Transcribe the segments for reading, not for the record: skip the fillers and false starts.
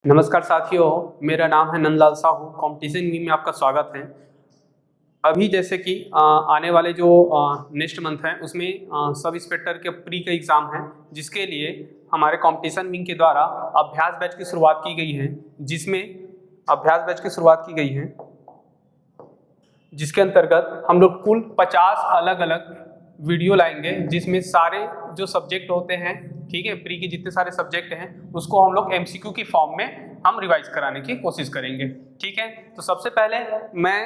नमस्कार साथियों, मेरा नाम है नंदलाल साहू। कंपटीशन में आपका स्वागत है। अभी जैसे कि आने वाले जो नेक्स्ट मंथ है उसमें सब इंस्पेक्टर के प्री का एग्ज़ाम है, जिसके लिए हमारे कंपटीशन विंग के द्वारा अभ्यास बैच की शुरुआत की गई है, जिसके अंतर्गत हम लोग कुल 50 अलग अलग वीडियो लाएंगे, जिसमें सारे जो सब्जेक्ट होते हैं, ठीक है, प्री के जितने सारे सब्जेक्ट हैं उसको हम लोग एमसीक्यू की फॉर्म में हम रिवाइज कराने की कोशिश करेंगे। ठीक है, तो सबसे पहले मैं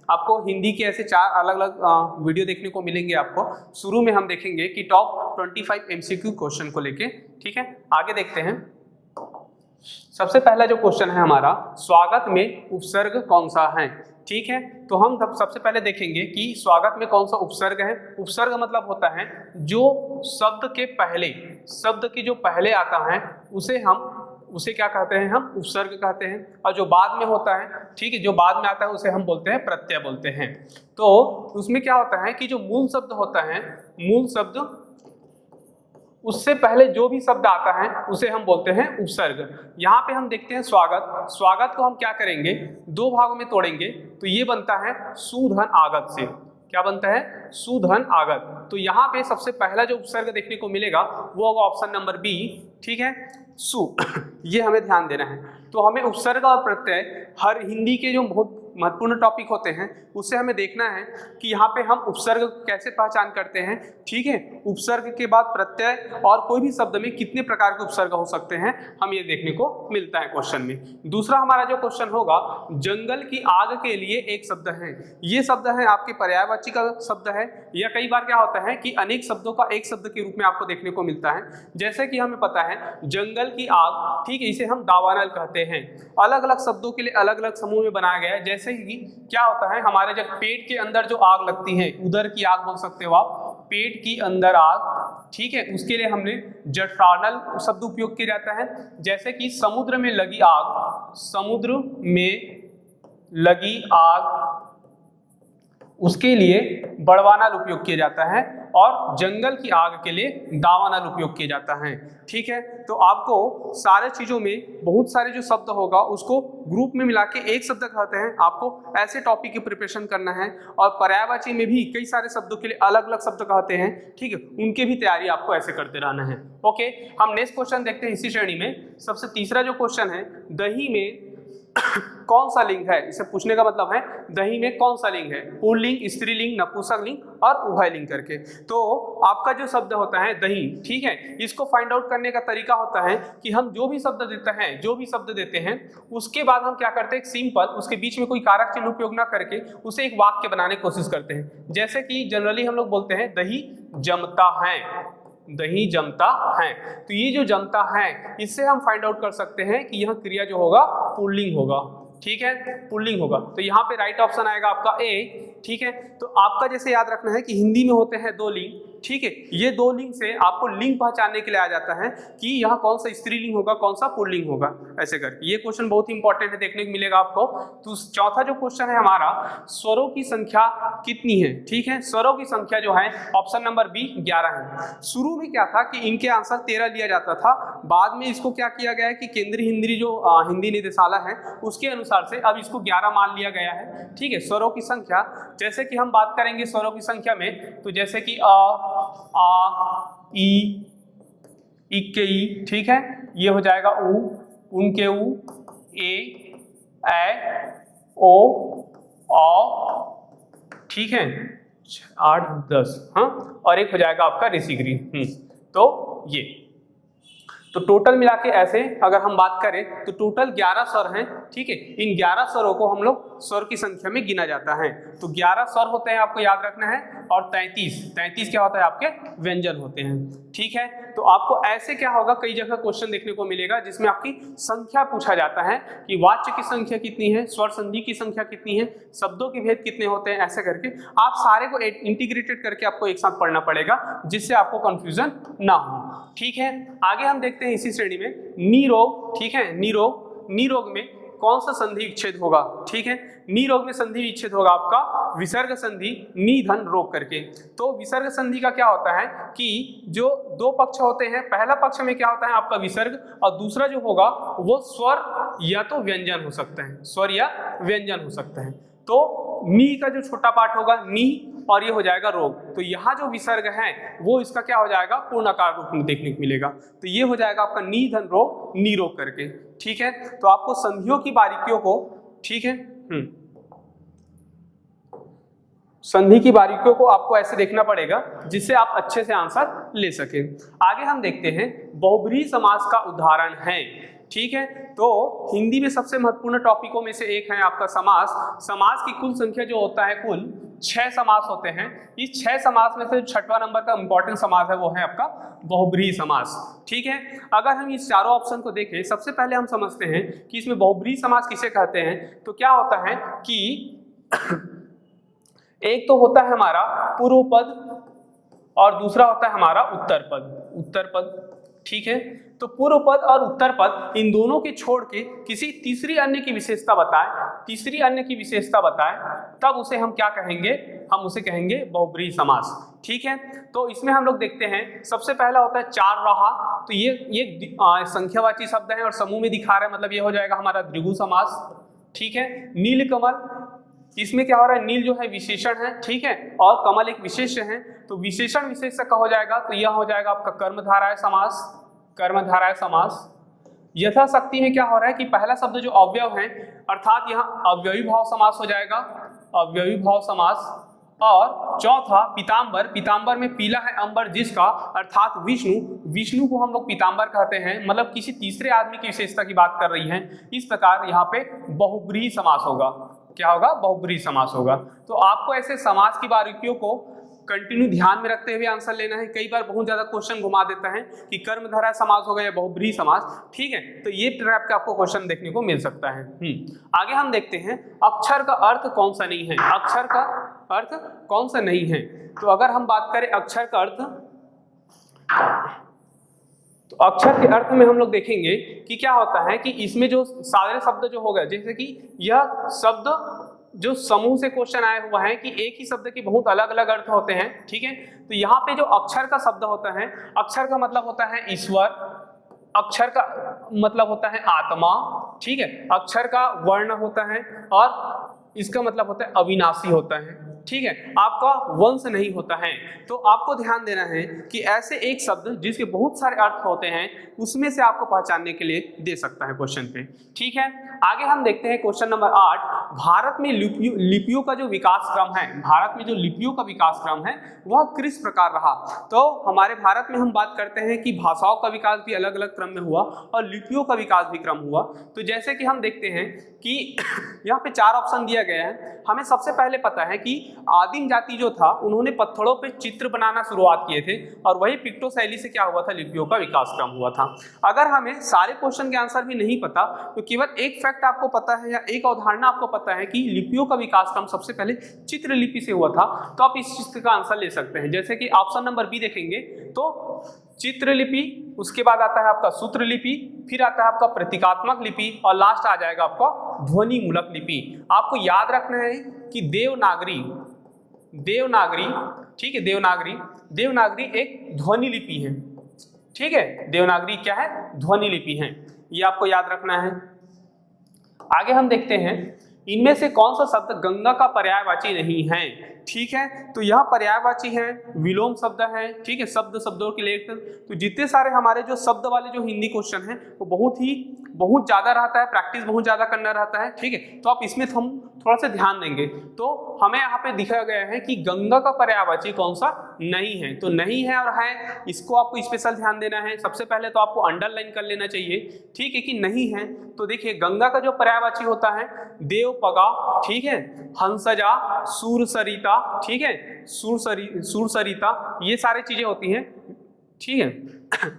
आपको हिंदी के ऐसे 4 अलग अलग वीडियो देखने को मिलेंगे। आपको शुरू में हम देखेंगे कि टॉप 25 एमसीक्यू क्वेश्चन को लेके। ठीक है, आगे देखते हैं। सबसे पहला जो क्वेश्चन है हमारा, स्वागत में उपसर्ग कौन सा है। ठीक है, तो हम सबसे पहले देखेंगे कि स्वागत में कौन सा उपसर्ग है। उपसर्ग मतलब होता है जो शब्द के जो पहले आता है उसे क्या कहते हैं, हम उपसर्ग कहते हैं। और जो बाद में होता है, ठीक है, जो बाद में आता है उसे हम बोलते हैं प्रत्यय बोलते हैं। तो उसमें क्या होता है कि जो मूल शब्द होता है, मूल शब्द उससे पहले जो भी शब्द आता है उसे हम बोलते हैं उपसर्ग। यहाँ पे हम देखते हैं स्वागत को हम क्या करेंगे, 2 भागों में तोड़ेंगे। तो ये बनता है सुधन आगत से। क्या बनता है? सुधन आगत। तो यहाँ पे सबसे पहला जो उपसर्ग देखने को मिलेगा वो होगा ऑप्शन नंबर बी। ठीक है, सु ये हमें ध्यान देना है। तो हमें उपसर्ग और प्रत्यय हर हिंदी के जो बहुत महत्वपूर्ण टॉपिक होते हैं उससे हमें देखना है कि यहाँ पे हम उपसर्ग कैसे पहचान करते हैं। ठीक है, उपसर्ग के बाद प्रत्यय और कोई भी शब्द में कितने प्रकार के उपसर्ग हो सकते हैं, हम ये देखने को मिलता है क्वेश्चन में। दूसरा हमारा जो क्वेश्चन होगा, जंगल की आग के लिए एक शब्द है। ये शब्द है आपके पर्यायवाची का शब्द है, या कई बार क्या होता है कि अनेक शब्दों का एक शब्द के रूप में आपको देखने को मिलता है। जैसे कि हमें पता है जंगल की आग, ठीक है, इसे हम दावानल कहते हैं। अलग अलग शब्दों के लिए अलग अलग समूह में बनाया गया है। जैसे कि क्या होता है, हमारे जब पेट के अंदर जो आग लगती है, उदर की आग बोल सकते हो आप, पेट की अंदर आग, ठीक है, उसके लिए हमने जठरानल शब्द उपयोग किया जाता है। जैसे कि समुद्र में लगी आग, उसके लिए बड़वानल उपयोग किया जाता है, और जंगल की आग के लिए दावानल उपयोग किया जाता है। ठीक है, तो आपको सारे चीजों में बहुत सारे जो शब्द होगा उसको ग्रुप में मिला के एक शब्द कहते हैं। आपको ऐसे टॉपिक की प्रिपरेशन करना है, और पर्यायवाची में भी कई सारे शब्दों के लिए अलग अलग शब्द कहते हैं। ठीक है, उनके भी तैयारी आपको ऐसे करते रहना है। ओके, हम नेक्स्ट क्वेश्चन देखते हैं इसी श्रेणी में। सबसे तीसरा जो क्वेश्चन है, दही में कौन सा लिंग है। इसे पूछने का मतलब है दही में कौन सा लिंग है, पुल्लिंग, स्त्रीलिंग, नपुंसकलिंग और उभयलिंग करके। तो आपका जो शब्द होता है दही, ठीक है, इसको फाइंड आउट करने का तरीका होता है कि हम जो भी शब्द देते हैं उसके बाद हम क्या करते हैं, एक सिंपल उसके बीच में कोई कारक चिन्ह उपयोग ना करके उसे एक वाक्य बनाने की कोशिश करते हैं। जैसे कि जनरली हम लोग बोलते हैं दही जमता है, दही जमता है। तो ये जो जमता है, इससे हम फाइंड आउट कर सकते हैं कि यह क्रिया जो होगा पुल्लिंग होगा। ठीक है, पुल्लिंग होगा। तो यहाँ पे राइट ऑप्शन आएगा आपका ए। ठीक है, तो आपका जैसे याद रखना है कि हिंदी में होते हैं 2 लिंग। ठीक है, ये 2 लिंग से आपको लिंग पहचानने के लिए आ जाता है कि यहाँ कौन सा स्त्रीलिंग होगा, कौन सा पुल्लिंग होगा, ऐसे करके। ये क्वेश्चन बहुत इंपॉर्टेंट है, देखने को मिलेगा आपको। तो चौथा जो क्वेश्चन है हमारा, स्वरों की संख्या कितनी है। ठीक है, स्वरों की संख्या जो है ऑप्शन नंबर बी 11 है। शुरू में क्या था कि इनके आंसर 13 लिया जाता था, बाद में इसको क्या किया गया है कि केंद्रीय हिंदी जो हिंदी निदेशालय है उसके अनुसार से अब इसको 11 मान लिया गया है। ठीक है, स्वरों की संख्या, जैसे कि हम बात करेंगे स्वरों की संख्या में, तो जैसे कि आ, ई, के ई, ठीक है, ये हो जाएगा उ, उनके उ, ए, ओ, ठीक है, 8, 10, हाँ, और एक हो जाएगा आपका ऋषिगृह। तो ये तो टोटल मिला के ऐसे अगर हम बात करें तो टोटल 11 स्वर हैं। ठीक है, इन 11 स्वरों को हम लोग स्वर की संख्या में गिना जाता है। तो 11 स्वर होते हैं, आपको याद रखना है, और 33 क्या होता है, आपके व्यंजन होते हैं। ठीक है, तो आपको ऐसे क्या होगा, कई जगह क्वेश्चन देखने को मिलेगा जिसमें आपकी संख्या पूछा जाता है कि वाच्य की संख्या कितनी है, स्वर संधि की संख्या कितनी है, शब्दों के भेद कितने होते हैं। ऐसे करके आप सारे को इंटीग्रेटेड करके आपको एक साथ पढ़ना पड़ेगा, जिससे आपको कंफ्यूजन ना हो। ठीक है, आगे हम देखते हैं इसी श्रेणी में निरोग। ठीक है, निरोग में कौन सा संधि विच्छेद होगा, ठीक है। नी रोग में संधि विच्छेद होगा आपका विसर्ग संधि नी धन रोग करके। तो विसर्ग संधि का क्या होता है कि जो दो पक्ष होते हैं, पहला पक्ष में क्या होता है आपका विसर्ग और दूसरा जो होगा वो स्वर या तो व्यंजन हो सकता है, स्वर या व्यंजन हो सकता है। तो नी का जो छोटा पार्ट होगा नी और ये हो जाएगा रोग। तो यहाँ जो विसर्ग है वो इसका क्या हो जाएगा पूर्णाकार रूप में देखने को मिलेगा। तो ये हो जाएगा आपका नी धन रोग नी रोग करके, ठीक है। तो आपको संधियों की बारीकियों को, ठीक है, संधि की बारीकियों को आपको ऐसे देखना पड़ेगा जिससे आप अच्छे से आंसर ले सके। आगे हम देखते हैं बहुब्रीहि समास का उदाहरण है, ठीक है। तो हिंदी में सबसे महत्वपूर्ण टॉपिकों में से एक है आपका समास। समास की कुल संख्या जो होता है कुल 6 समास होते हैं। इस 6 समास में से जो 6वां नंबर का इंपॉर्टेंट समास है वो है आपका बहुब्रीहि समास, ठीक है। अगर हम इस चारों ऑप्शन को देखें, सबसे पहले हम समझते हैं कि इसमें बहुब्रीहि समास किसे कहते हैं। तो क्या होता है कि एक तो होता है हमारा पूर्व पद और दूसरा होता है हमारा उत्तर पद, उत्तर पद, ठीक है। तो पूर्व पद और उत्तर पद इन दोनों के छोड़ के किसी तीसरी अन्य की विशेषता बताए, तीसरी अन्य की विशेषता बताए, तब उसे हम क्या कहेंगे, हम उसे कहेंगे बहुब्रीहि समास, ठीक है। तो इसमें हम लोग देखते हैं सबसे पहला होता है चार रहा। तो ये संख्यावाची शब्द है और समूह में दिखा रहा है, मतलब ये हो जाएगा हमारा द्विगु समास, ठीक है। नीलकमल, इसमें क्या हो रहा है, नील जो है विशेषण है, ठीक है, और कमल एक विशेष्य है। तो विशेषण विशेषक का हो जाएगा, तो यह हो जाएगा आपका कर्मधारय समास, कर्मधारय समास। यथाशक्ति में क्या हो रहा है कि पहला शब्द जो अवयव है अर्थात यहाँ अव्ययी भाव समास हो जाएगा, अव्ययी भाव समास। और चौथा पीताम्बर, पीताम्बर में पीला है अंबर जिसका, अर्थात विष्णु, विष्णु को हम लोग पीताम्बर कहते हैं, मतलब किसी तीसरे आदमी की विशेषता की बात कर रही है। इस प्रकार यहाँ पे बहुब्रीहि समास होगा। क्या होगा, बहुब्रीहि समास होगा। तो आपको ऐसे समास की बारीकियों को कंटिन्यू ध्यान में रखते हुए आंसर लेना है। कई बार बहुत ज्यादा क्वेश्चन घुमा देता है कि कर्मधारय समास होगा या बहुब्रीहि समास, ठीक है। तो ये टाइप का आपको क्वेश्चन देखने को मिल सकता है। आगे हम देखते हैं अक्षर का अर्थ कौन सा नहीं है, अक्षर का अर्थ कौन सा नहीं है। तो अगर हम बात करें अक्षर का अर्थ, तो अक्षर के अर्थ में हम लोग देखेंगे कि क्या होता है कि इसमें जो सारे शब्द जो हो गए, जैसे कि यह शब्द जो समूह से क्वेश्चन आया हुआ है कि एक ही शब्द के बहुत अलग अलग अर्थ होते हैं, ठीक है। तो यहाँ पे जो अक्षर का शब्द होता है, अक्षर का मतलब होता है ईश्वर, अक्षर का मतलब होता है आत्मा, ठीक है। अक्षर का वर्ण होता है और इसका मतलब होता है अविनाशी होता है, ठीक है, आपका वंश नहीं होता है। तो आपको ध्यान देना है कि ऐसे एक शब्द जिसके बहुत सारे अर्थ होते हैं उसमें से आपको पहचानने के लिए दे सकता है क्वेश्चन पे, ठीक है। आगे हम देखते हैं क्वेश्चन नंबर 8। भारत में लिपियों का जो विकास क्रम है, भारत में जो लिपियों का विकास क्रम है वह किस प्रकार रहा। तो हमारे भारत में हम बात करते हैं कि भाषाओं का विकास भी अलग अलग क्रम में हुआ और लिपियों का विकास भी क्रम हुआ। तो जैसे कि हम देखते हैं कि यहाँ पे 4 ऑप्शन दिया गया है। हमें सबसे पहले पता है कि आदिम जाति जो था उन्होंने पत्थरों पे चित्र बनाना शुरुआत किए थे और वही पिक्टो शैली से क्या हुआ था, लिपियों का विकास क्रम हुआ था। अगर हमें सारे क्वेश्चन के आंसर भी नहीं पता तो केवल एक फैक्ट आपको पता है या एक अवधारणा आपको पता है कि लिपियों का विकास क्रम सबसे पहले चित्रलिपि से हुआ था, तो आप इस चीज का आंसर ले सकते हैं। जैसे कि ऑप्शन नंबर बी देखेंगे तो चित्रलिपि, उसके बाद आता है आपका सूत्रलिपि, फिर आता है आपका प्रतीकात्मक लिपि और लास्ट आ जाएगा आपका ध्वनि मूलक लिपि। आपको याद रखना है कि देवनागरी, देवनागरी, ठीक है, देवनागरी, देवनागरी एक ध्वनि लिपि है, ठीक है। देवनागरी क्या है, ध्वनि लिपि है, ये आपको याद रखना है। आगे हम देखते हैं इनमें से कौन सा शब्द गंगा का पर्यायवाची नहीं है, ठीक है। तो यह पर्यायवाची है, विलोम शब्द है, ठीक है, शब्द शब्दों के लिए। तो जितने सारे हमारे जो शब्द वाले जो हिंदी क्वेश्चन है वो बहुत ज्यादा रहता है, प्रैक्टिस बहुत ज्यादा करना रहता है, ठीक है। तो आप इसमें हम थोड़ा सा ध्यान देंगे। तो हमें यहाँ पे दिखाया गया है कि गंगा का पर्यायवाची कौन सा नहीं है। तो नहीं है और है, इसको आपको स्पेशल ध्यान देना है। सबसे पहले तो आपको अंडरलाइन कर लेना चाहिए, ठीक है, कि नहीं है। तो देखिए गंगा का जो पर्यायवाची होता है देवपगा, ठीक है, हंसजा, सूरसरिता, ठीक है, सूरसरिता, ये सारी चीजें होती हैं, ठीक है।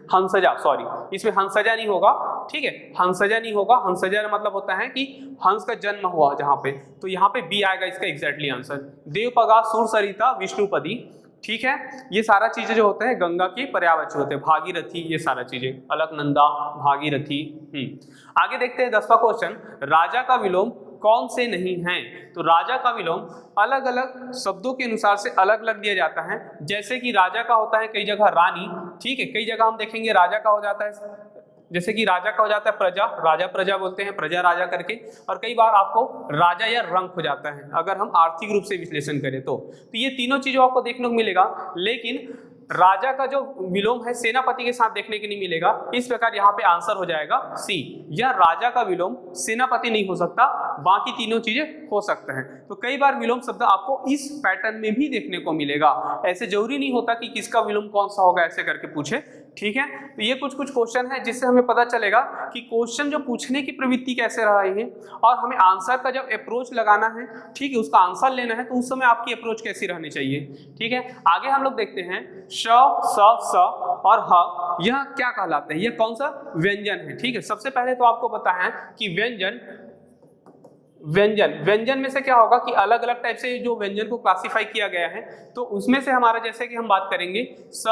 हंसजा, सॉरी, इसमें हंसजा नहीं होगा, ठीक है, हंसजा नहीं होगा। हंसजा मतलब होता है कि हंस का जन्म हुआ जहां पे, तो यहाँ पे बी आएगा इसका एग्जैक्टली आंसर। देवपगा, सूरसरिता, विष्णुपदी, ठीक है, ये सारा चीजें जो होते हैं गंगा के पर्यायवाची होते हैं, भागीरथी, ये सारा चीजें, अलकनंदा, भागीरथी। आगे देखते हैं 10वां क्वेश्चन, राजा का विलोम कौन से नहीं है। तो राजा का विलोम अलग अलग शब्दों के अनुसार से अलग अलग दिया जाता है। जैसे कि राजा का होता है कई जगह रानी, ठीक है, कई जगह हम देखेंगे राजा का हो जाता है, जैसे कि राजा का हो जाता है प्रजा, राजा प्रजा बोलते हैं, प्रजा राजा करके, और कई बार आपको राजा या रंक हो जाता है अगर हम आर्थिक रूप से विश्लेषण करें तो ये तीनों चीजों आपको देखने को मिलेगा। लेकिन राजा का जो विलोम है सेनापति के साथ देखने के नहीं मिलेगा। इस प्रकार यहाँ पे आंसर हो जाएगा सी, या राजा का विलोम सेनापति नहीं हो सकता, बाकी तीनों चीजें हो सकते हैं। तो कई बार विलोम शब्द आपको इस पैटर्न में भी देखने को मिलेगा, ऐसे जरूरी नहीं होता कि किसका विलोम कौन सा होगा ऐसे करके पूछे, ठीक है। तो ये कुछ क्वेश्चन है जिससे हमें पता चलेगा कि क्वेश्चन जो पूछने की प्रवृत्ति कैसे रही है, और हमें आंसर का जब अप्रोच लगाना है, ठीक है, उसका आंसर लेना है, तो उस समय आपकी अप्रोच कैसी रहनी चाहिए, ठीक है। आगे हम लोग देखते हैं श, स और ह, यह क्या कहलाते हैं, यह कौन सा व्यंजन है, ठीक है। सबसे पहले तो आपको पता है कि व्यंजन में से क्या होगा कि अलग अलग टाइप से जो व्यंजन को क्लासिफाई किया गया है, तो उसमें से हमारा जैसे कि हम बात करेंगे स,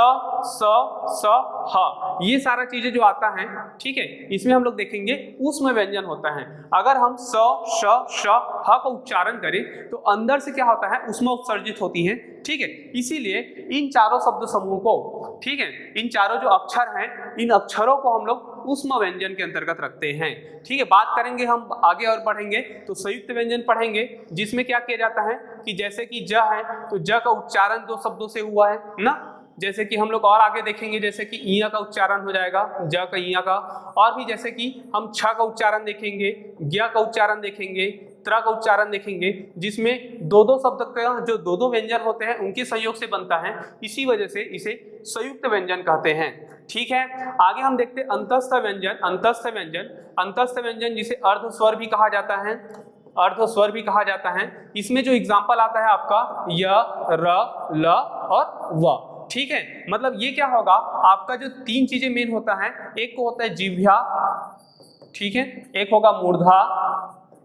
ह, ये सारा चीजें जो आता है, ठीक है, इसमें हम लोग देखेंगे ऊष्म व्यंजन होता है। अगर हम स, श, ह का उच्चारण करें तो अंदर से क्या होता है, ऊष्मा उत्सर्जित होती है, ठीक है। इसीलिए इन चारों शब्द समूह को, ठीक है, इन चारों जो अक्षर हैं, इन अक्षरों को हम लोग ऊष्म व्यंजन के अंतर्गत रखते हैं, ठीक है। बात करेंगे हम आगे और बढ़ेंगे तो संयुक्त व्यंजन पढ़ेंगे, जिसमें क्या किया जाता है कि जैसे कि ज है तो ज का उच्चारण दो शब्दों से हुआ है ना, जैसे कि हम लोग और आगे देखेंगे, जैसे कि इया का उच्चारण हो जाएगा, ज का इया का, और भी जैसे कि हम छ का उच्चारण देखेंगे, ज्ञ का उच्चारण देखेंगे, त्र का उच्चारण देखेंगे, जिसमें दो दो शब्द का जो दो दो व्यंजन होते हैं उनके संयोग से बनता है, इसी वजह से इसे संयुक्त व्यंजन कहते हैं, ठीक है। आगे हम देखते हैं अंतस्थ व्यंजन जिसे अर्ध स्वर भी कहा जाता है, अर्ध स्वर भी कहा जाता है। इसमें जो एग्जाम्पल आता है आपका य, र, ल और व, ठीक है। मतलब ये क्या होगा, आपका जो तीन चीजें मेन होता है, एक को होता है जिह्वा, ठीक है, एक होगा मूर्धा,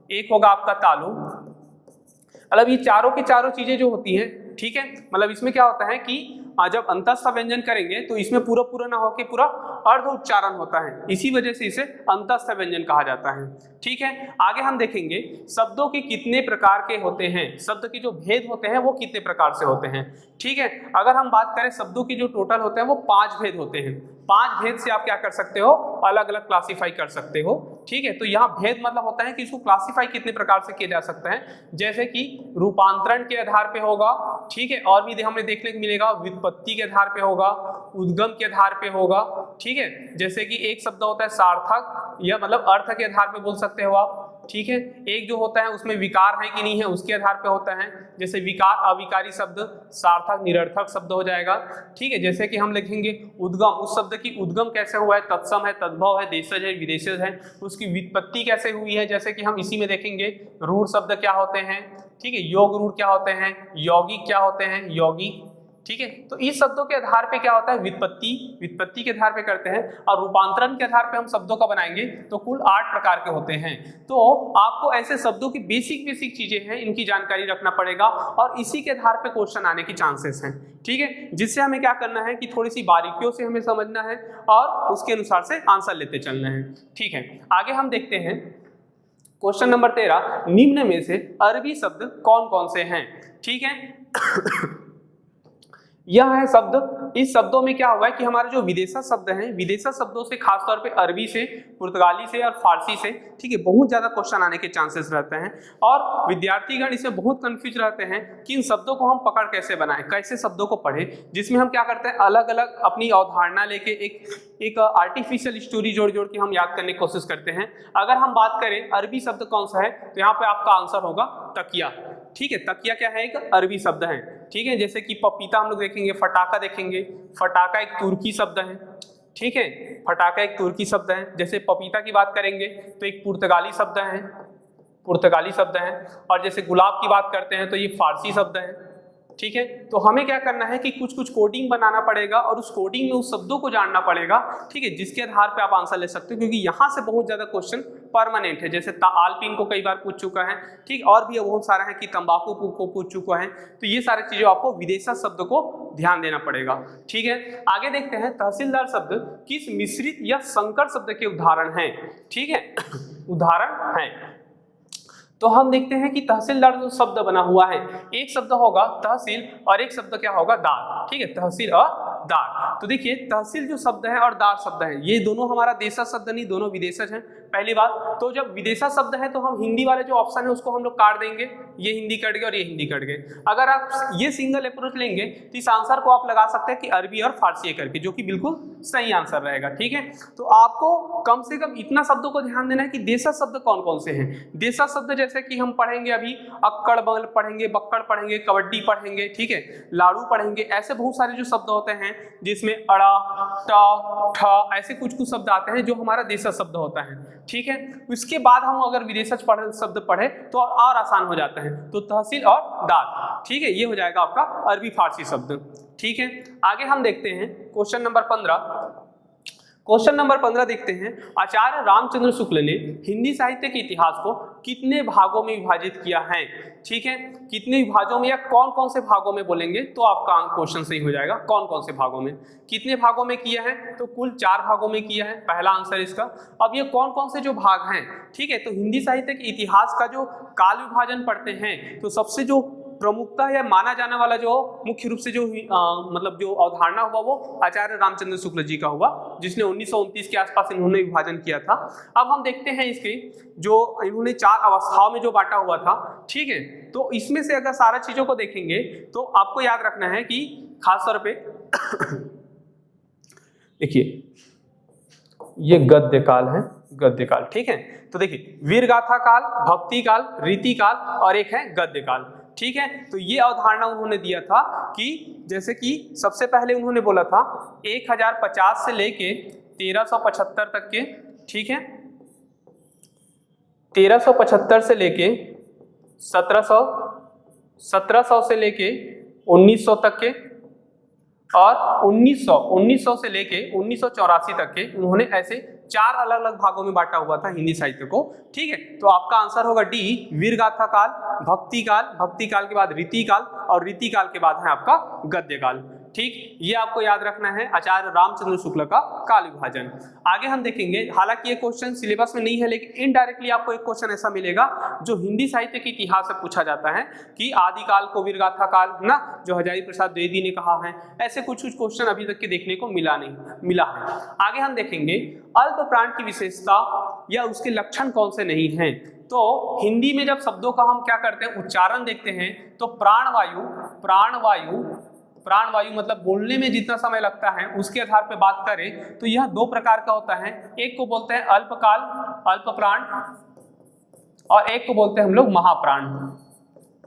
एक होगा आपका तालु। मतलब ये चारों की चारों चीजें जो होती हैं, ठीक है, मतलब इसमें क्या होता है कि जब अंतस्थ व्यंजन करेंगे तो इसमें पूरा पूरा ना होके पूरा अर्ध उच्चारण होता है, इसी वजह से इसे अंतस्थ व्यंजन कहा जाता है, ठीक है। आगे हम देखेंगे शब्दों के कितने प्रकार के होते हैं, शब्द के जो भेद होते हैं वो कितने प्रकार से होते हैं, ठीक है। अगर हम बात करें शब्दों की जो टोटल होते हैं वो 5 भेद होते हैं, 5 भेद से आप क्या कर सकते हो, अलग अलग क्लासीफाई कर सकते हो, ठीक है। तो यहाँ भेद मतलब होता है कि इसको क्लासीफाई कितने प्रकार से किया जा सकता है, जैसे कि रूपांतरण के आधार पे होगा, ठीक है, और भी हमें देखने को मिलेगा व्युत्पत्ति के आधार पे होगा, उद्गम के आधार पे होगा, ठीक है। जैसे कि एक शब्द होता है सार्थक, या मतलब अर्थ के आधार पे बोल सकते हो आप, ठीक है। एक जो होता है उसमें विकार है कि नहीं है उसके आधार पे होता है, जैसे विकार अविकारी शब्द, सार्थक निरर्थक शब्द हो जाएगा, ठीक है। जैसे कि हम लिखेंगे उद्गम, उस शब्द की उद्गम कैसे हुआ है, तत्सम है, तद्भव है, देशज है, विदेशज है, उसकी व्युत्पत्ति कैसे हुई है, जैसे कि हम इसी में देखेंगे रूढ़ शब्द क्या होते हैं, ठीक है, योग रूढ़ क्या होते हैं, यौगिक क्या होते हैं, यौगिक, ठीक है। तो इस शब्दों के आधार पे क्या होता है, व्युत्पत्ति के आधार पे करते हैं, और रूपांतरण के आधार पे हम शब्दों का बनाएंगे तो कुल 8 प्रकार के होते हैं। तो आपको ऐसे शब्दों की बेसिक चीजें हैं, इनकी जानकारी रखना पड़ेगा, और इसी के आधार पे क्वेश्चन आने की चांसेस हैं, ठीक है। जिससे हमें क्या करना है कि थोड़ी सी बारीकियों से हमें समझना है और उसके अनुसार से आंसर लेते चलना है, ठीक है। आगे हम देखते हैं क्वेश्चन नंबर 13, निम्न में से अरबी शब्द कौन कौन से हैं, ठीक है। यह है शब्द, इस शब्दों में क्या हुआ है कि हमारे जो विदेशा शब्द हैं, विदेशा शब्दों से खासतौर पे अरबी से, पुर्तगाली से और फारसी से, ठीक है, बहुत ज्यादा क्वेश्चन आने के चांसेस रहते हैं, और विद्यार्थीगण इसमें बहुत कंफ्यूज रहते हैं कि इन शब्दों को हम पकड़ कैसे बनाएं, कैसे शब्दों को पढ़ें, जिसमें हम क्या करते हैं अलग अलग अपनी अवधारणा लेके एक आर्टिफिशियल स्टोरी जोड़ के हम याद करने की कोशिश करते हैं। अगर हम बात करें अरबी शब्द कौन सा है, तो यहाँ पे आपका आंसर होगा तकिया, ठीक है। तकिया क्या है, एक अरबी शब्द है, ठीक है। जैसे कि पपीता हम लोग देखेंगे, फटाका देखेंगे, फटाका एक तुर्की शब्द है, ठीक है, फटाका एक तुर्की शब्द है। जैसे पपीता की बात करेंगे तो एक पुर्तगाली शब्द है, और जैसे गुलाब की बात करते हैं तो ये फारसी शब्द है, ठीक है। तो हमें क्या करना है कि कुछ कुछ कोडिंग बनाना पड़ेगा और उस कोडिंग में उस शब्दों को जानना पड़ेगा, ठीक है, जिसके आधार पे आप आंसर ले सकते हो, क्योंकि यहाँ से बहुत ज्यादा क्वेश्चन परमानेंट है। जैसे आलपीन को कई बार पूछ चुका है, ठीक, और भी बहुत सारा है कि तंबाकू को पूछ चुका है। तो ये सारी चीजें आपको विदेशा शब्द को ध्यान देना पड़ेगा, ठीक है। आगे देखते हैं तहसीलदार शब्द किस मिश्रित या संकर शब्द के उदाहरण हैं, ठीक है, उदाहरण हैं। तो हम देखते हैं कि तहसीलदार जो शब्द बना हुआ है, एक शब्द होगा तहसील और एक शब्द क्या होगा, दार, ठीक है, तहसील और दार। तो देखिए तहसील जो शब्द है और दार शब्द है, ये दोनों हमारा देशज शब्द नहीं, दोनों विदेशज हैं। पहली बात तो जब विदेशा शब्द है तो हम हिंदी वाले जो ऑप्शन है उसको हम लोग काट देंगे, ये हिंदी कट गए और ये हिंदी कट गए। अगर आप ये सिंगल अप्रोच लेंगे तो इस आंसर को आप लगा सकते हैं कि अरबी और फारसी करके, जो कि बिल्कुल सही आंसर रहेगा, ठीक है। तो आपको कम से कम इतना शब्दों को ध्यान देना है कि देशज शब्द कौन कौन से हैं। देशज शब्द जैसे कि हम पढ़ेंगे अभी अक्कड़ बल पढ़ेंगे, बक्कड़ पढ़ेंगे, कबड्डी पढ़ेंगे, ठीक है, लाड़ू पढ़ेंगे, ऐसे बहुत सारे जो शब्द होते हैं जिसमें अड़ा, टा, ठा, ऐसे कुछ कुछ शब्द आते हैं जो हमारा देशज शब्द होता है, ठीक है। उसके बाद हम अगर विदेशज शब्द पढ़े तो और आसान हो जाता है। तो तहसील और दार, ठीक है, ये हो जाएगा आपका अरबी फारसी शब्द, ठीक है। आगे हम देखते हैं क्वेश्चन नंबर 15। क्वेश्चन नंबर 15 देखते हैं, आचार्य रामचंद्र शुक्ल ने हिंदी साहित्य के इतिहास को कितने भागों में विभाजित किया है, ठीक है, कितने विभाजों में या कौन कौन से भागों में बोलेंगे तो आपका क्वेश्चन सही हो जाएगा। कौन कौन से भागों में, कितने भागों में किया है, तो कुल 4 भागों में किया है, पहला आंसर इसका। अब ये कौन कौन से जो भाग हैं, ठीक है, तो हिंदी साहित्य के इतिहास का जो काल विभाजन पढ़ते हैं तो सबसे जो प्रमुखता या माना जाने वाला जो मुख्य रूप से जो मतलब जो अवधारणा हुआ वो आचार्य रामचंद्र शुक्ल जी का हुआ, जिसने 1929 के आसपास इन्होंने विभाजन किया था। अब हम देखते हैं इसके जो इन्होंने 4 अवस्थाओं में जो बांटा हुआ था, ठीक है। तो इसमें से अगर सारा चीजों को देखेंगे तो आपको याद रखना है कि खास तौर पे देखिए ये गद्य काल है, गद्य काल, ठीक है। तो देखिए वीर गाथा काल, भक्ति काल, रीति काल और एक है गद्य काल, ठीक है। तो ये अवधारणा उन्होंने दिया था कि जैसे कि सबसे पहले उन्होंने बोला था 1050 से लेके 1375 तक के, ठीक है, 1375 से लेके 1700 से लेके 1900 तक के और 1900 से लेके 1984 तक के उन्होंने ऐसे 4 अलग अलग भागों में बांटा हुआ था हिंदी साहित्य को, ठीक है। तो आपका आंसर होगा डी, वीरगाथा काल, भक्ति काल, भक्ति काल के बाद रीति काल और रीति काल के बाद है आपका गद्य काल, ठीक। ये आपको याद रखना है आचार्य रामचंद्र शुक्ल का काल विभाजन। आगे हम देखेंगे, हालांकि ये क्वेश्चन सिलेबस में नहीं है लेकिन इनडायरेक्टली आपको एक क्वेश्चन ऐसा मिलेगा जो हिंदी साहित्य के इतिहास से पूछा जाता है कि आदिकाल को वीरगाथा काल ना, जो हजारी प्रसाद द्विवेदी ने कहा है, ऐसे कुछ कुछ क्वेश्चन अभी तक के देखने को मिला है। आगे हम देखेंगे अल्प प्राण की विशेषता या उसके लक्षण कौन से नहीं हैं। तो हिंदी में जब शब्दों का हम क्या करते हैं, उच्चारण देखते हैं, तो प्राणवायु मतलब बोलने में जितना समय लगता है उसके आधार पर बात करें तो यह 2 प्रकार का होता है। एक को बोलते हैं अल्पकाल, अल्प प्राण, और एक को बोलते हैं हम लोग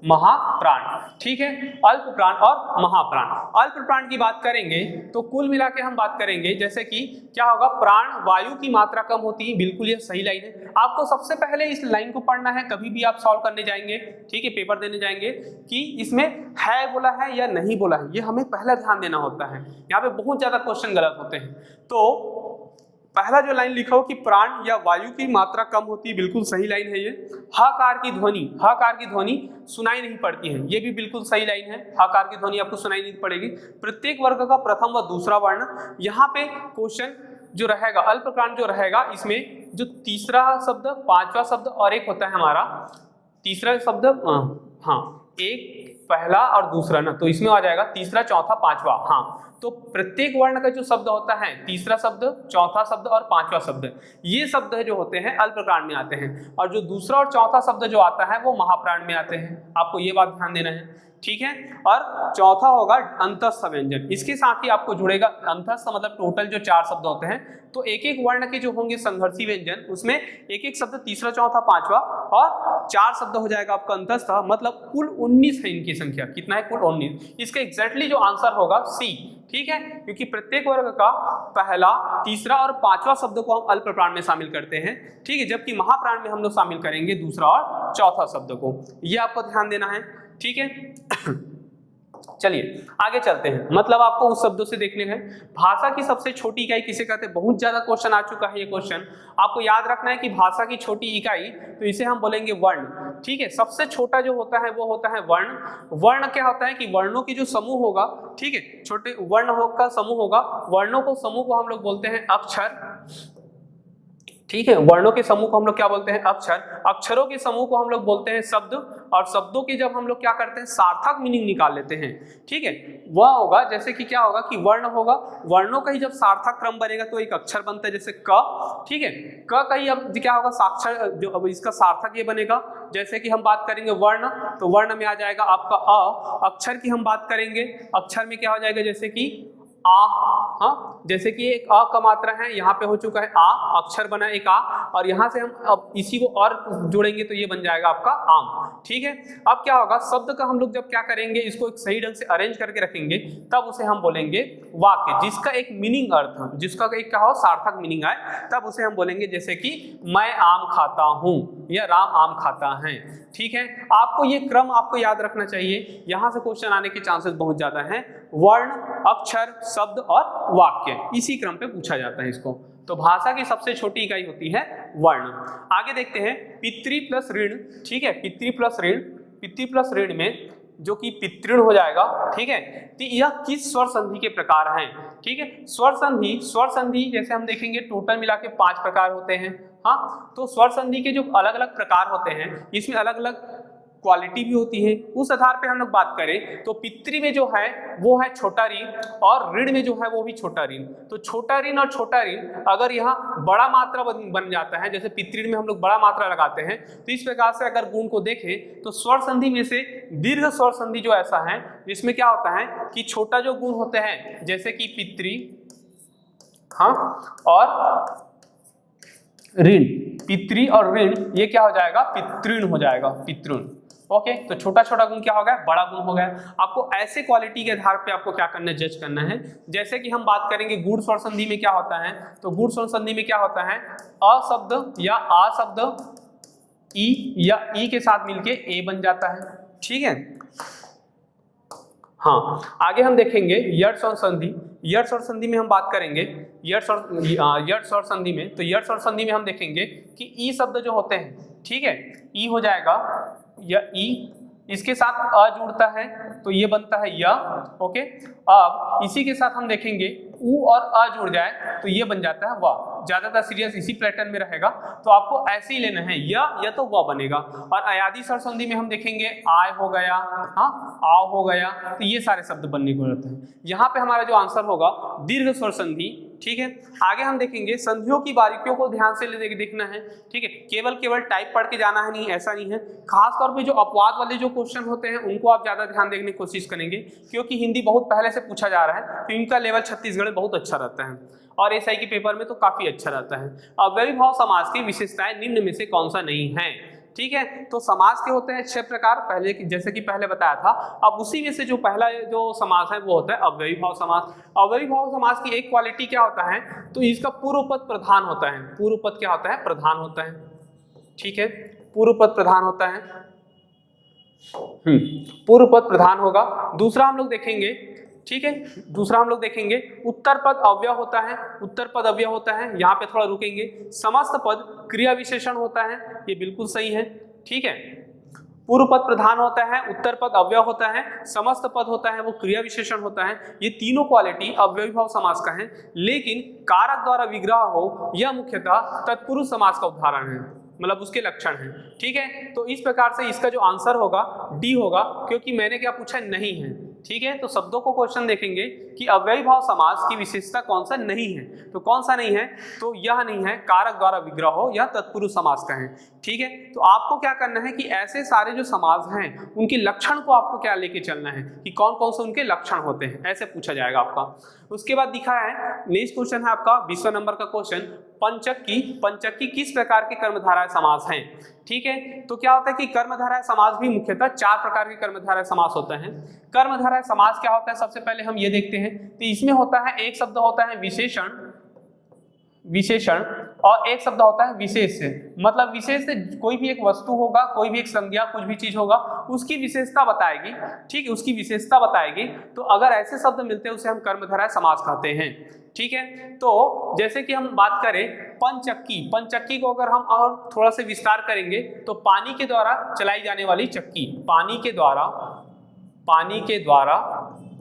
महाप्राण, ठीक है। अल्प प्राण और महाप्राण। अल्प प्राण की बात करेंगे तो कुल मिला के हम बात करेंगे जैसे कि क्या होगा, प्राण वायु की मात्रा कम होती है, बिल्कुल ये सही लाइन है। आपको सबसे पहले इस लाइन को पढ़ना है, कभी भी आप सॉल्व करने जाएंगे, ठीक है, पेपर देने जाएंगे, कि इसमें है बोला है या नहीं बोला है, ये हमें पहला ध्यान देना होता है। यहाँ पे बहुत ज्यादा क्वेश्चन गलत होते हैं। तो पहला जो लाइन लिखा हो कि प्राण या वायु की मात्रा कम होती है, बिल्कुल सही लाइन है ये। हकार की ध्वनि सुनाई नहीं पड़ती है, ये भी बिल्कुल सही लाइन है। हकार की ध्वनि आपको सुनाई नहीं पड़ेगी। प्रत्येक वर्ग का प्रथम व दूसरा वर्ण, यहाँ पे क्वेश्चन जो रहेगा अल्प प्राण जो रहेगा, इसमें जो तीसरा शब्द, 5वां शब्द और एक होता है हमारा तीसरा शब्द, एक पहला और दूसरा ना, तो इसमें आ जाएगा तीसरा, चौथा, 5वां। तो प्रत्येक वर्ण का जो शब्द होता है, तीसरा शब्द, चौथा शब्द और 5वां शब्द, ये शब्द जो होते हैं अल्प प्राण में आते हैं, और जो दूसरा और चौथा शब्द जो आता है वो महाप्राण में आते हैं। आपको ये बात ध्यान देना है, ठीक है। और चौथा होगा अंतस्थ व्यंजन, इसके साथ ही आपको जुड़ेगा अंतस्थ, मतलब टोटल जो 4 शब्द होते हैं, तो एक एक वर्ण के जो होंगे संघर्षी व्यंजन, उसमें एक एक शब्द तीसरा, चौथा, 5वां और 4 शब्द हो जाएगा आपका अंतस्थ, मतलब कुल 19 है इनकी संख्या। कितना है? कुल 19। इसका एग्जैक्टली जो आंसर होगा सी, ठीक है, क्योंकि प्रत्येक वर्ग का पहला, तीसरा और 5वां शब्द को हम अल्प प्राण में शामिल करते हैं, ठीक है, जबकि महाप्राण में हम लोग शामिल करेंगे दूसरा और चौथा शब्द को। ये आपको ध्यान देना है, ठीक है। चलिए आगे चलते हैं। मतलब आपको उस शब्दों से देखने हैं। भाषा की सबसे छोटी इकाई किसे कहते हैं? बहुत ज्यादा क्वेश्चन आ चुका है ये क्वेश्चन। आपको याद रखना है कि भाषा की छोटी इकाई, तो इसे हम बोलेंगे वर्ण। ठीक है, सबसे छोटा जो होता है वो होता है वर्ण। वर्ण क्या होता है कि वर्णों की जो समूह होगा, ठीक है, छोटे वर्ण का समूह होगा। वर्णों को समूह को हम लोग बोलते हैं अक्षर। ठीक है, वर्णों के समूह को हम लोग क्या बोलते हैं? अक्षर। अक्षरों के समूह को हम लोग बोलते हैं शब्द। और शब्दों की जब हम लोग क्या करते हैं? सार्थक मीनिंग निकाल लेते हैं। ठीक है, वह होगा जैसे कि क्या होगा कि वर्ण होगा, वर्णों का ही जब सार्थक क्रम बनेगा तो एक अक्षर बनता है, जैसे क। ठीक है, क का ही अब क्या होगा? साक्षर, जो अब इसका सार्थक ये बनेगा। जैसे कि हम बात करेंगे वर्ण, तो वर्ण में आ जाएगा आपका अ। अक्षर की हम बात करेंगे, अक्षर में क्या हो जाएगा? जैसे कि आ। हाँ, जैसे कि एक अ का मात्रा है, यहाँ पे हो चुका है आ, अक्षर बना एक आ, और यहाँ से हम अब इसी को और जोड़ेंगे तो ये बन जाएगा आपका आम। ठीक है, अब क्या होगा? शब्द का हम लोग जब क्या करेंगे, इसको एक सही ढंग से अरेंज करके रखेंगे, तब उसे हम बोलेंगे वाक्य, जिसका एक मीनिंग अर्थ, जिसका एक क्या हो? सार्थक मीनिंग आए, तब उसे हम बोलेंगे जैसे कि मैं आम खाता हूँ या राम आम खाता है। ठीक है, आपको ये क्रम आपको याद रखना चाहिए, यहाँ से क्वेश्चन आने के चांसेस बहुत ज्यादा हैं। वर्ण, अक्षर, शब्द और वाक्य, इसी क्रम पे पूछा जाता है इसको। तो भाषा की सबसे छोटी इकाई होती है वर्ण। आगे देखते हैं पितृ प्लस ऋण। ठीक है, पितृ प्लस ऋण, पितृ प्लस ऋण में जो कि पितृण हो जाएगा। ठीक है, तो यह किस स्वर संधि के प्रकार हैं? ठीक है, स्वर संधि, स्वर संधि जैसे हम देखेंगे टोटल मिला के 5 प्रकार होते हैं। हाँ, तो स्वर संधि के जो अलग अलग प्रकार होते हैं, इसमें अलग अलग क्वालिटी भी होती है। उस आधार पे हम लोग बात करें तो पितृ में जो है वो है छोटा ऋण, और ऋण में जो है वो भी छोटा ऋण। तो छोटा ऋण और छोटा ऋण अगर यहाँ बड़ा मात्रा बन जाता है, जैसे पितृ में हम लोग बड़ा मात्रा लगाते हैं, तो इस प्रकार से अगर गुण को देखें तो स्वर संधि में से दीर्घ स्वर संधि जो ऐसा है, जिसमें क्या होता है कि छोटा जो गुण होते हैं, जैसे कि पितृ, हाँ, और ऋण, पितृ और ऋण, ये क्या हो जाएगा? पितृण हो जाएगा, पितृण। ओके, तो छोटा छोटा गुण क्या हो गया? बड़ा गुण हो गया। आपको ऐसे क्वालिटी के आधार पे आपको क्या करना है? जज करना है। जैसे कि हम बात करेंगे गुण स्वर संधि में क्या होता है, तो गुण स्वर संधि में क्या होता है? अ शब्द या आ शब्द ई या ई के साथ मिलके ए बन जाता है। ठीक है, हाँ, आगे हम देखेंगे यट स्वर संधि। यट स्वर संधि में हम बात करेंगे यट स्वर संधि में, तो यट स्वर संधि में हम देखेंगे कि ई शब्द जो होते हैं, ठीक है, ई हो जाएगा या ई, इसके साथ अ जुड़ता है तो ये बनता है य। ओके, अब इसी के साथ हम देखेंगे उ और अ जुड़ जाए तो ये बन जाता है व। ज्यादातर सीरियस इसी पैटर्न में रहेगा, तो आपको ऐसे ही लेना है, या तो व बनेगा। और अयादी स्वर संधि में हम देखेंगे आय हो गया, हाँ, आओ हो गया, तो ये सारे शब्द बनने को रहते हैं। यहाँ पे हमारा जो आंसर होगा दीर्घ स्वर संधि। ठीक है, आगे हम देखेंगे संधियों की बारीकियों को ध्यान से देखना है। ठीक है, केवल टाइप पढ़ के जाना है, नहीं, ऐसा नहीं है। खास तौर पे जो अपवाद वाले जो क्वेश्चन होते हैं उनको आप ज्यादा ध्यान देखने की कोशिश करेंगे, क्योंकि हिंदी बहुत पहले से पूछा जा रहा है, तो इनका लेवल छत्तीसगढ़ बहुत अच्छा रहता है, और एसआई के पेपर में तो काफी अच्छा रहता है। अव्ययी भाव समास की विशेषताएं निम्न में से कौन सा नहीं है? ठीक है, तो समास के होते हैं 6 प्रकार, पहले जैसे कि पहले बताया था। अब उसी में से जो पहला जो समास है वो होता है अव्ययी भाव समास। अव्ययी भाव समास की एक क्वालिटी क्या होता है, तो इसका पूर्व पद प्रधान होता है। पूर्व पद क्या होता है? प्रधान होता है। ठीक है, पूर्व पद प्रधान होता है, पूर्व पद प्रधान होगा। दूसरा हम लोग देखेंगे, ठीक है, दूसरा हम लोग देखेंगे उत्तर पद अव्यय होता है। उत्तर पद अव्यय होता है, यहाँ पे थोड़ा रुकेंगे। समस्त पद क्रिया विशेषण होता है, ये बिल्कुल सही है। ठीक है, पूर्व पद प्रधान होता है, उत्तर पद अव्यय होता है, समस्त पद होता है वो क्रिया विशेषण होता है। ये तीनों क्वालिटी अव्ययी भाव समास का है, लेकिन कारक द्वारा विग्रह हो यह मुख्यतः तत्पुरुष समास का उदाहरण है, मतलब उसके लक्षण हैं। ठीक है, तो इस प्रकार से इसका जो आंसर होगा डी होगा, क्योंकि मैंने क्या पूछा? नहीं है। ठीक है, तो शब्दों को क्वेश्चन देखेंगे कि अव्ययी भाव समास की विशेषता कौन सा नहीं है, तो कौन सा नहीं है? तो यह नहीं है, कारक द्वारा विग्रह हो या तत्पुरुष समास का है। ठीक है, तो आपको क्या करना है कि ऐसे सारे जो समास हैं उनके लक्षण को आपको क्या लेके चलना है कि कौन कौन से उनके लक्षण होते हैं, ऐसे पूछा जाएगा आपका। उसके बाद दिखा है नेक्स्ट क्वेश्चन है आपका 20वां नंबर का क्वेश्चन, पंचक्की किस प्रकार के कर्मधारय समास हैं? ठीक है, तो क्या होता है कि कर्मधारय समास भी मुख्यतः 4 प्रकार के कर्मधारय समास होते हैं। कर्मधारय समास क्या होता है, सबसे पहले हम ये देखते हैं। तो इसमें होता है, एक शब्द होता है विशेषण, विशेषण, और एक शब्द होता है विशेष से। मतलब विशेष से कोई भी एक वस्तु होगा, कोई भी एक संज्ञा, कुछ भी चीज होगा, उसकी विशेषता बताएगी, ठीक है, उसकी विशेषता बताएगी। तो अगर ऐसे शब्द मिलते हैं उसे हम कर्मधारय समास कहते हैं, ठीक है। तो जैसे कि हम बात करें पंचक्की, पंचक्की को अगर हम और थोड़ा से विस्तार करेंगे तो पानी के द्वारा चलाई जाने वाली चक्की, पानी के द्वारा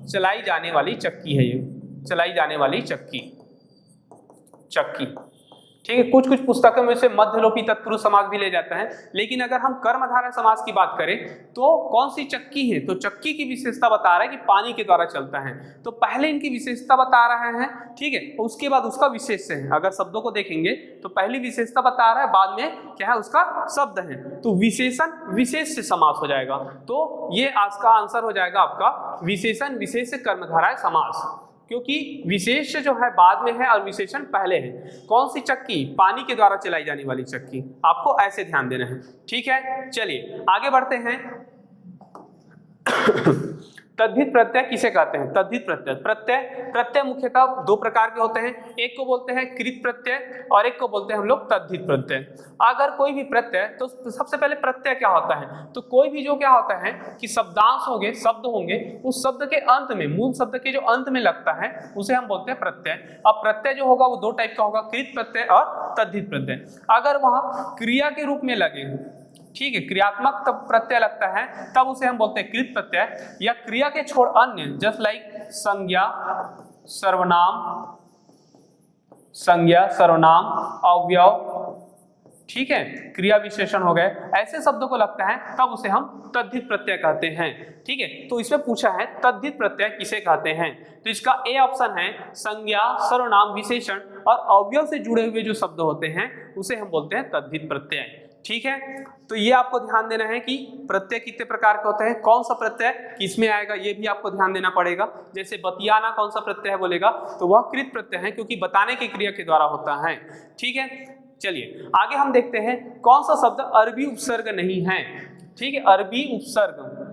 चलाई जाने वाली चक्की है ये, चलाई जाने वाली चक्की, ठीक है। कुछ कुछ पुस्तकों में से मध्यलोपी तत्पुरुष समास भी ले जाता है, लेकिन अगर हम कर्मधारय समास की बात करें तो कौन सी चक्की है, तो चक्की की विशेषता बता रहा है कि पानी के द्वारा चलता है। तो पहले इनकी विशेषता बता रहा है, ठीक है, उसके बाद उसका विशेष है। अगर शब्दों को देखेंगे तो पहली विशेषता बता रहा है, बाद में क्या है उसका शब्द है, तो विशेषण विशेष से समास हो जाएगा। तो ये आज का आंसर हो जाएगा आपका विशेषण विशेष से कर्मधारय समास, क्योंकि विशेष जो है बाद में है और विशेषण पहले है। कौन सी चक्की, पानी के द्वारा चलाई जाने वाली चक्की, आपको ऐसे ध्यान देना है, ठीक है। चलिए आगे बढ़ते हैं। तद्धित प्रत्यय किसे कहते हैं, तद्धित प्रत्यय, प्रत्यय मुख्यतः दो प्रकार के होते हैं, एक को बोलते हैं कृत प्रत्यय और एक को बोलते हैं हम लोग तद्धित प्रत्यय। अगर कोई भी प्रत्यय, तो सबसे पहले प्रत्यय क्या होता है, तो कोई भी जो क्या होता है कि शब्दांश होंगे, शब्द होंगे, उस शब्द के अंत में, मूल शब्द के जो अंत में लगता है उसे हम बोलते हैं प्रत्यय। अब प्रत्यय जो होगा वो दो टाइप का होगा, कृत प्रत्यय और तद्धित प्रत्यय। अगर वहां क्रिया के रूप में लगे, ठीक है, क्रियात्मक तब प्रत्यय लगता है तब उसे हम बोलते हैं कृत प्रत्यय, या क्रिया के छोड़ अन्य, जस्ट लाइक संज्ञा, सर्वनाम, अवयव, ठीक है, क्रिया विशेषण हो गए, ऐसे शब्दों को लगता है तब उसे हम तद्धित प्रत्यय कहते हैं, ठीक है। तो इसमें पूछा है तद्धित प्रत्यय किसे कहते हैं, तो इसका ए ऑप्शन है संज्ञा, सर्वनाम, विशेषण और अवयव से जुड़े हुए जो शब्द होते हैं उसे हम बोलते हैं तद्धित प्रत्यय, ठीक है। तो ये आपको ध्यान देना है कि प्रत्यय कितने प्रकार के होते हैं, कौन सा प्रत्यय किसमें आएगा, ये भी आपको ध्यान देना पड़ेगा। जैसे बतियाना कौन सा प्रत्यय है बोलेगा तो वह कृत प्रत्यय है, क्योंकि बताने की क्रिया के द्वारा होता है, ठीक है। चलिए आगे हम देखते हैं कौन सा शब्द अरबी उपसर्ग नहीं है, ठीक है। अरबी उपसर्ग,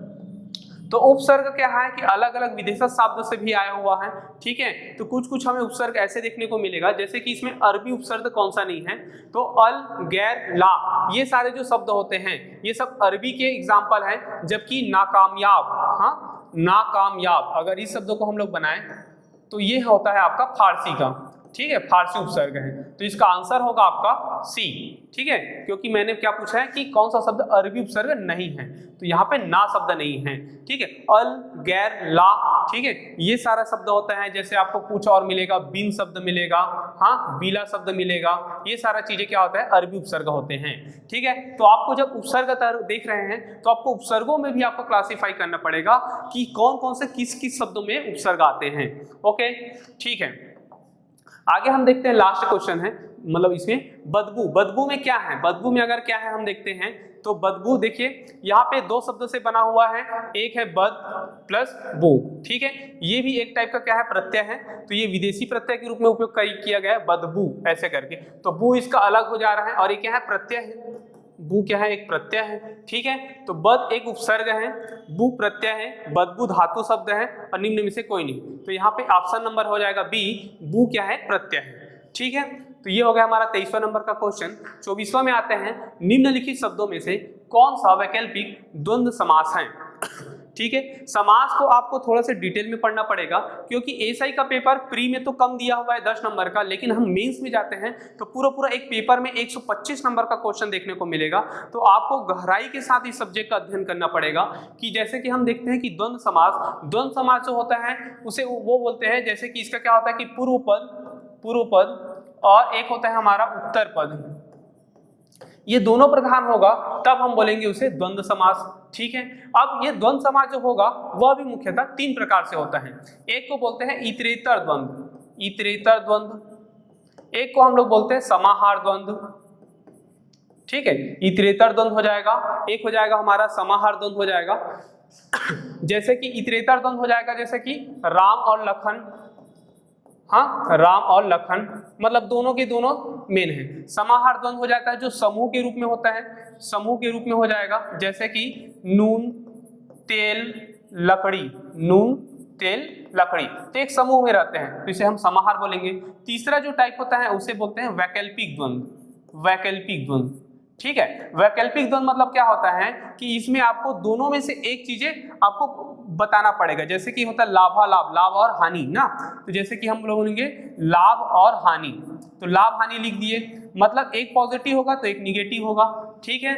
तो उपसर्ग क्या है कि अलग अलग विदेशज शब्द से भी आया हुआ है, ठीक है। तो कुछ कुछ हमें उपसर्ग ऐसे देखने को मिलेगा, जैसे कि इसमें अरबी उपसर्ग कौन सा नहीं है, तो अल, गैर, ला, ये सारे जो शब्द होते हैं ये सब अरबी के एग्जाम्पल हैं। जबकि नाकामयाब, हाँ नाकामयाब, अगर इस शब्दों को हम लोग बनाएं तो ये होता है आपका फारसी का, ठीक है, फारसी उपसर्ग है। तो इसका आंसर होगा आपका सी, ठीक है, क्योंकि मैंने क्या पूछा है कि कौन सा शब्द अरबी उपसर्ग नहीं है, तो यहाँ पे ना शब्द नहीं है, ठीक है। अल, गैर, ला, ठीक है, ये सारा शब्द होता है। जैसे आपको कुछ और मिलेगा, बिन शब्द मिलेगा, हाँ बिला शब्द मिलेगा, ये सारा चीजें क्या होता है अरबी उपसर्ग होते हैं, ठीक है। तो आपको जब उपसर्ग देख रहे हैं तो आपको उपसर्गों में भी आपको क्लासीफाई करना पड़ेगा कि कौन कौन से किस किस शब्दों में उपसर्ग आते हैं, ओके, ठीक है। आगे हम देखते हैं, लास्ट क्वेश्चन है, मतलब इसमें बदबू, बदबू में क्या है, बदबू में अगर क्या है हम देखते हैं तो बदबू देखिए यहाँ पे दो शब्दों से बना हुआ है, एक है बद प्लस बू, ठीक है, ये भी एक टाइप का क्या है प्रत्यय है, तो ये विदेशी प्रत्यय के रूप में उपयोग किया गया है बदबू ऐसे करके। तो बू इसका अलग हो जा रहा है और ये क्या है प्रत्यय है, बू क्या है एक प्रत्यय है, ठीक है। तो बद एक उपसर्ग है, बू प्रत्यय है, बदबू धातु शब्द है और निम्न में से कोई नहीं, तो यहाँ पे ऑप्शन नंबर हो जाएगा बी, बू क्या है प्रत्यय है, ठीक है। तो ये हो गया हमारा 23वां नंबर का क्वेश्चन। 24वां में आते हैं, निम्नलिखित शब्दों में से कौन सा वैकल्पिक द्वंद्व समास है, ठीक है। समास को आपको थोड़ा सा डिटेल में पढ़ना पड़ेगा, क्योंकि एसआई का पेपर प्री में तो कम दिया हुआ है 10 नंबर का, लेकिन हम मेंस में जाते हैं तो पूरा एक पेपर में 125 नंबर का क्वेश्चन देखने को मिलेगा। तो आपको गहराई के साथ इस सब्जेक्ट का अध्ययन करना पड़ेगा। कि जैसे कि हम देखते हैं कि द्वंद्व समास जो होता है उसे वो बोलते हैं, जैसे कि इसका क्या होता है कि पूर्व पद और एक होता है हमारा उत्तर पद, ये दोनों प्रधान होगा तब हम बोलेंगे उसे द्वंद्व समास, ठीक है। अब ये द्वंद्व समास जो होगा वह भी मुख्यतः 3 प्रकार से होता है। एक को बोलते हैं इतरेतर द्वंद्व, एक को हम लोग बोलते हैं समाहार द्वंद्व, ठीक है, इतरेतर द्वंद्व हो जाएगा, एक हो जाएगा हमारा समाहार द्वंद्व हो जाएगा। जैसे कि इतरेतर द्वंद्व हो जाएगा जैसे कि राम और लखन, हाँ राम और लखन, मतलब दोनों के दोनों मेन है। समाहार द्वंद्व हो जाता है जो समूह के रूप में होता है, समूह के रूप में हो जाएगा, जैसे कि नून तेल लकड़ी, नून तेल, लकड़ी, तो एक समूह में रहते हैं तो इसे हम समाहार बोलेंगे। तीसरा जो टाइप होता है उसे बोलते हैं वैकल्पिक द्वंद्व, वैकल्पिक द्वंद्व, ठीक है। वैकल्पिक द्वंद्व मतलब क्या होता है कि इसमें आपको दोनों में से एक चीजें आपको बताना पड़ेगा, जैसे कि होता है लाभालाभ, लाभ और हानि ना, तो जैसे कि हम लोग बोलेंगे लाभ और हानि, तो लाभ हानि लिख दिए, मतलब एक पॉजिटिव होगा तो एक निगेटिव होगा, ठीक है।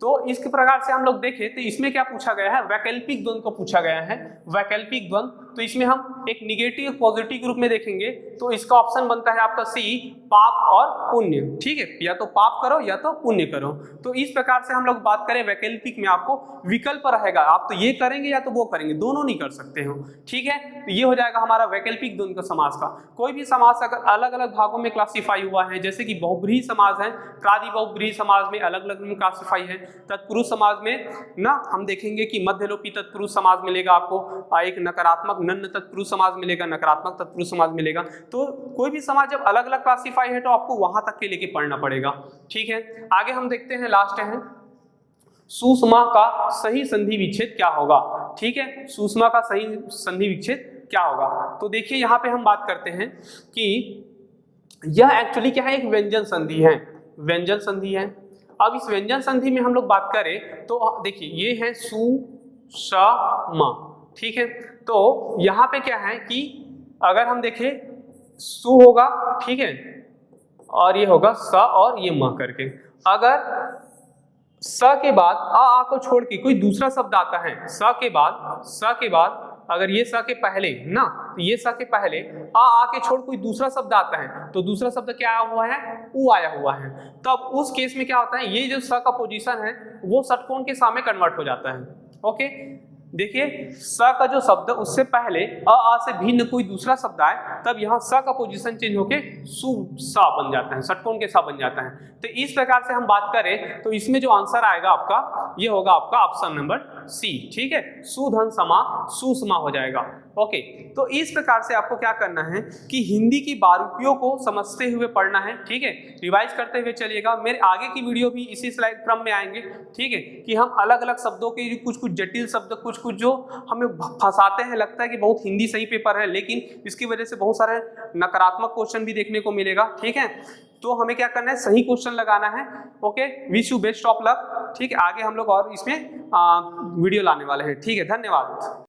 तो इस प्रकार से हम लोग देखें तो इसमें क्या पूछा गया है, वैकल्पिक द्वंद्व को पूछा गया है, वैकल्पिक द्वंद्व। तो इसमें हम एक निगेटिव पॉजिटिव ग्रुप में देखेंगे तो इसका ऑप्शन बनता है आपका सी, पाप और पुण्य, ठीक है, या तो पाप करो या तो पुण्य करो। तो इस प्रकार से हम लोग बात करें वैकल्पिक में आपको विकल्प रहेगा, आप तो ये करेंगे या तो वो करेंगे, दोनों नहीं कर सकते हो, ठीक है। तो ये हो जाएगा हमारा वैकल्पिक द्वंद्व का समास का। कोई भी समास अगर अलग अलग भागों में क्लासीफाई हुआ है, जैसे कि बहुब्रीहि समास है, प्रादि बहुब्रीहि समास में अलग अलग में क्लासीफाई है, तत्पुरुष समाज में ना हम देखेंगे कि मध्यलोपी तत्पुरुष समाज मिलेगा आपको, एक नकारात्मक नन्य तत्पुरुष समाज मिलेगा, नकारात्मक तत्पुरुष समाज मिलेगा। तो कोई भी समाज जब अलग अलग क्लासीफाई है तो आपको वहां तक के लेके पढ़ना पड़ेगा, ठीक है। आगे हम देखते हैं, लास्ट है सुषमा का सही संधि विच्छेद क्या होगा, ठीक है, सुषमा का सही संधि विच्छेद क्या होगा। तो देखिए यहाँ पे हम बात करते हैं कि यह एक्चुअली क्या है, एक व्यंजन संधि है, व्यंजन संधि है। अब इस व्यंजन संधि में हम लोग बात करें तो देखिए ये है सु श म, ठीक है। तो यहाँ पे क्या है कि अगर हम देखें सु होगा, ठीक है, और ये होगा स और ये म करके, अगर स के बाद आ को छोड़ के कोई दूसरा शब्द आता है, स के बाद अगर ये स के पहले ना, तो ये स के पहले आ के छोड़ कोई दूसरा शब्द आता है, तो दूसरा शब्द क्या आया हुआ है, उ आया हुआ है। तब उस केस में क्या होता है, ये जो स का पोजीशन है वो षटकोण के सामने कन्वर्ट हो जाता है, ओके। देखिए स का जो शब्द उससे पहले आ से भिन्न कोई दूसरा शब्द आए, तब यहाँ स का पोजीशन चेंज होके सु सा बन जाता है, षटकोण के सा बन जाता है। तो इस प्रकार से हम बात करें तो इसमें जो आंसर आएगा आपका, ये होगा आपका ऑप्शन नंबर सी, ठीक है, सुधन समा सुषमा हो जाएगा, ओके। तो इस प्रकार से आपको क्या करना है कि हिंदी की बारीकियों को समझते हुए पढ़ना है, ठीक है, रिवाइज करते हुए चलिएगा। मेरे आगे की वीडियो भी इसी स्लाइड क्रम में आएंगे, ठीक है, कि हम अलग अलग शब्दों के कुछ कुछ जटिल शब्द, कुछ कुछ जो हमें फंसाते हैं, लगता है कि बहुत हिंदी सही पेपर है, लेकिन इसकी वजह से बहुत सारे नकारात्मक क्वेश्चन भी देखने को मिलेगा, ठीक है। तो हमें क्या करना है, सही क्वेश्चन लगाना है, okay. Wish you best of luck, ठीक है। आगे हम लोग और इसमें वीडियो लाने वाले हैं, ठीक है, धन्यवाद।